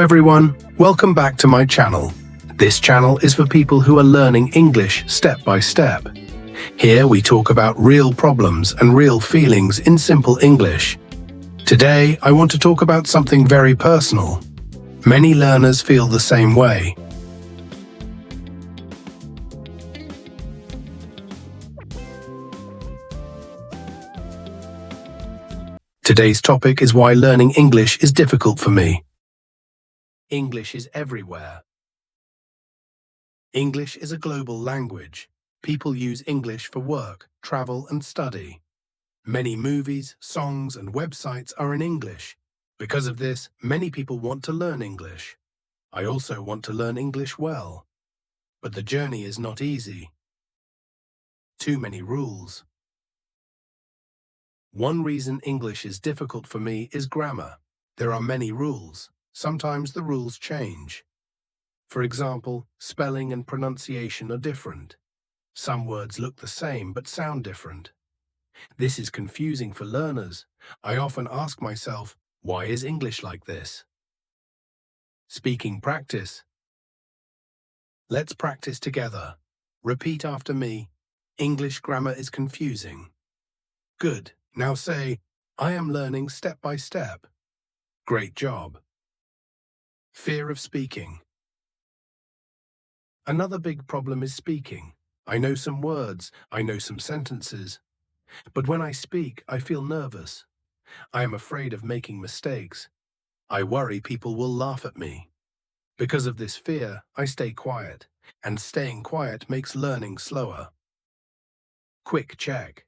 everyone, welcome back to my channel. This channel is for people who are learning English step by step. Here we talk about real problems and real feelings in simple English. Today I want to talk about something very personal. Many learners feel the same way. Today's topic is why learning English is difficult for me. English is everywhere. English is a global language. People use English for work, travel, and study. Many movies, songs, and websites are in English. Because of this, many people want to learn English. I also want to learn English well. But the journey is not easy. Too many rules. One reason English is difficult for me is grammar. There are many rules. Sometimes the rules change. For example, spelling and pronunciation are different. Some words look the same but sound different. This is confusing for learners. I often ask myself, why is English like this? Speaking practice. Let's practice together. Repeat after me. English grammar is confusing. Good. Now say, I am learning step by step. Great job. Fear of speaking. Another big problem is speaking. I know some words, I know some sentences, but when I speak, I feel nervous. I am afraid of making mistakes. I worry people will laugh at me. Because of this fear, I stay quiet, and staying quiet makes learning slower. Quick check.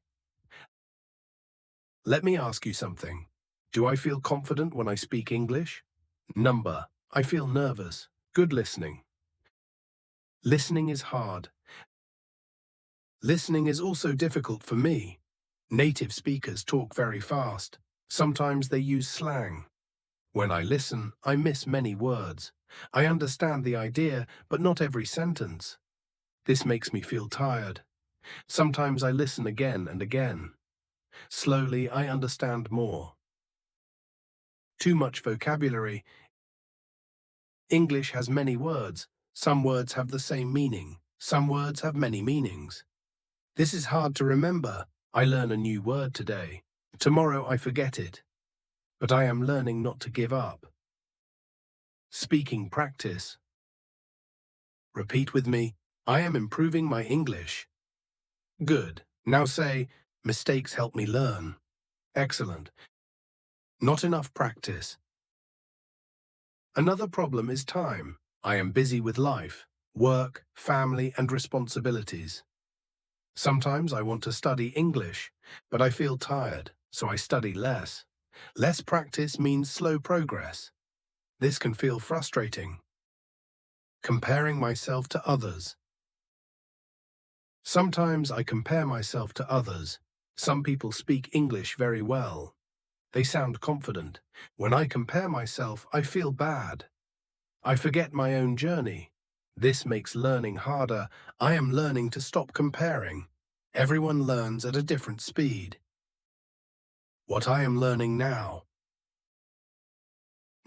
Let me ask you something. Do I feel confident when I speak English? Number. I feel nervous. Good listening. Listening is hard. Listening is also difficult for me. Native speakers talk very fast. Sometimes they use slang. When I listen, I miss many words. I understand the idea, but not every sentence. This makes me feel tired. Sometimes I listen again and again. Slowly, I understand more. Too much vocabulary. English has many words. Some words have the same meaning. Some words have many meanings. This is hard to remember. I learn a new word today. Tomorrow I forget it. But I am learning not to give up. Speaking practice. Repeat with me. I am improving my English. Good. Now say, mistakes help me learn. Excellent. Not enough practice. Another problem is time. I am busy with life, work, family, and responsibilities. Sometimes I want to study English, but I feel tired, so I study less. Less practice means slow progress. This can feel frustrating. Comparing myself to others. Sometimes I compare myself to others. Some people speak English very well. They sound confident. When I compare myself, I feel bad. I forget my own journey. This makes learning harder. I am learning to stop comparing. Everyone learns at a different speed. What I am learning now.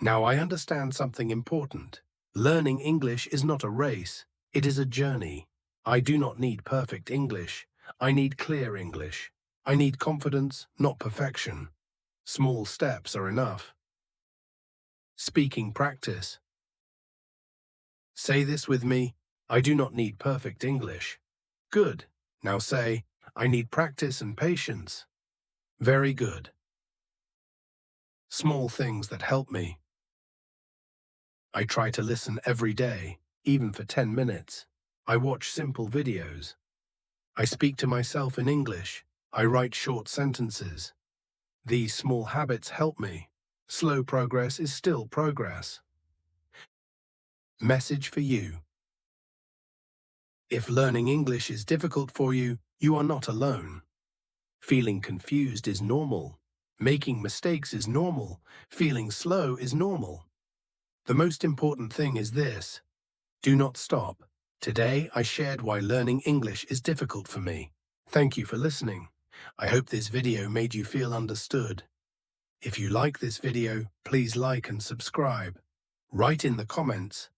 Now I understand something important. Learning English is not a race. It is a journey. I do not need perfect English. I need clear English. I need confidence, not perfection. Small steps are enough. Speaking practice. Say this with me. I do not need perfect English. Good. Now say, I need practice and patience. Very good. Small things that help me. I try to listen every day, even for 10 minutes. I watch simple videos. I speak to myself in English. I write short sentences. These small habits help me. Slow progress is still progress. Message for you. If learning English is difficult for you, you are not alone. Feeling confused is normal. Making mistakes is normal. Feeling slow is normal. The most important thing is this. Do not stop. Today I shared why learning English is difficult for me. Thank you for listening. I hope this video made you feel understood. If you like this video, please like and subscribe. Write in the comments,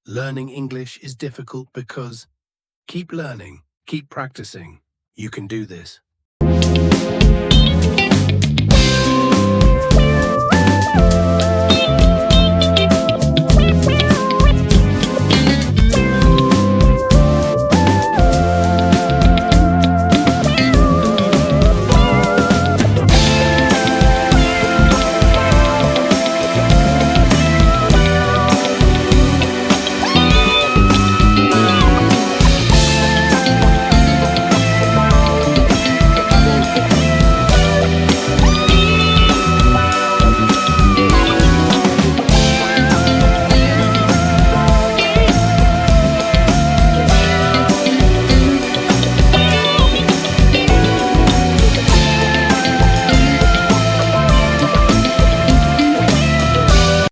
learning English is difficult because keep learning, keep practicing. You can do this.